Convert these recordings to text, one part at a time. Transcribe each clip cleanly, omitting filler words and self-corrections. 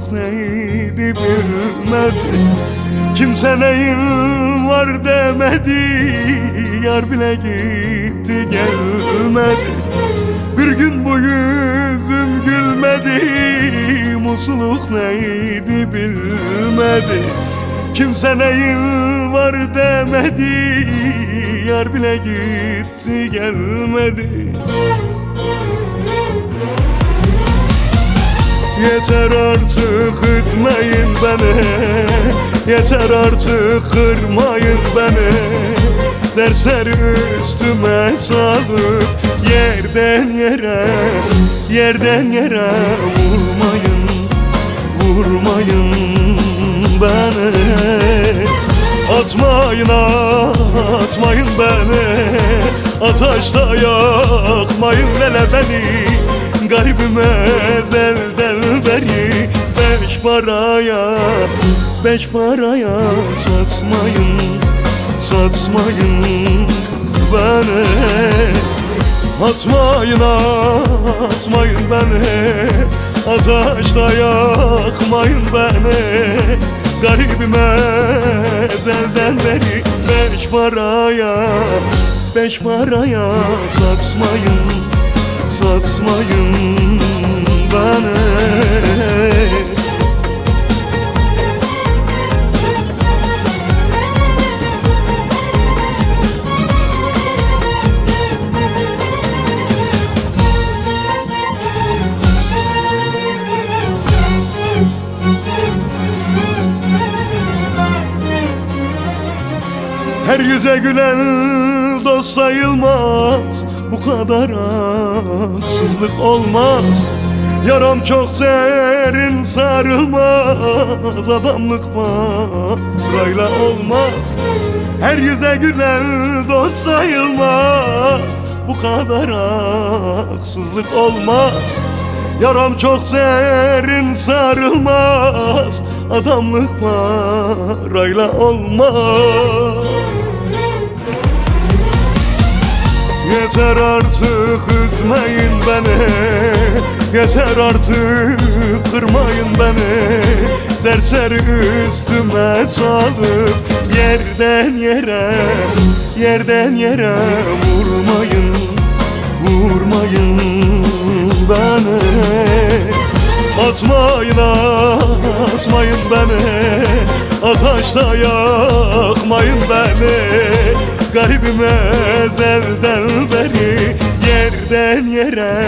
mutluluk neydi bilmedi. Kimse neyin var demedi, yar bile gitti gelmedi. Bir gün bu yüzüm gülmedi, mutluluk neydi bilmedi. Kimse neyin var demedi, yar bile gitti gelmedi. Yeter artık üzmeyin beni, yeter artık kırmayın beni. Dersleri üstüme salıp yerden yere, yerden yere vurmayın, vurmayın beni. Atmayın, atmayın beni, ateşte yakmayın hele beni. Garibim ezelden beri beş paraya satmayın, satmayın beni. Atmayın, atmayın beni, ateşte yakmayın beni. Garibim ezelden beri beş paraya satmayın, satmayın beni. Her yüze gülen dost sayılmaz, bu kadar haksızlık olmaz. Yaram çok derin sarılmaz, adamlık parayla olmaz. Her yüze gülen dost sayılmaz, bu kadar haksızlık olmaz. Yaram çok derin sarılmaz, adamlık parayla olmaz. Yeter artık üzmeyin beni, yeter artık kırmayın beni. Dersleri üstüme salıp yerden yere, yerden yere vurmayın, vurmayın beni. Atmayın, atmayın beni, ateşte yakmayın beni. Garibim ezelden beri yerden yere,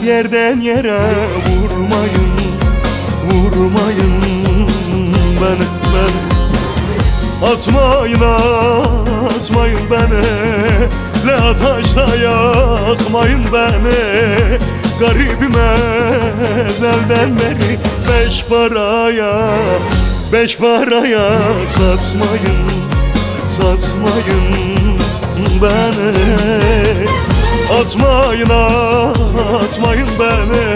yerden yere vurmayın, vurmayın beni. Atmayın, atmayın beni, le ateşte yakmayın beni. Garibim ezelden beri beş paraya satmayın, satmayın beni. Atmayın, atmayın beni,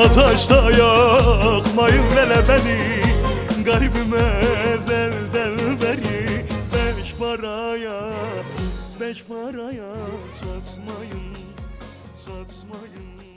ateşte yakmayın hele beni. Garibim ezelden beri beş paraya satmayın, satmayın.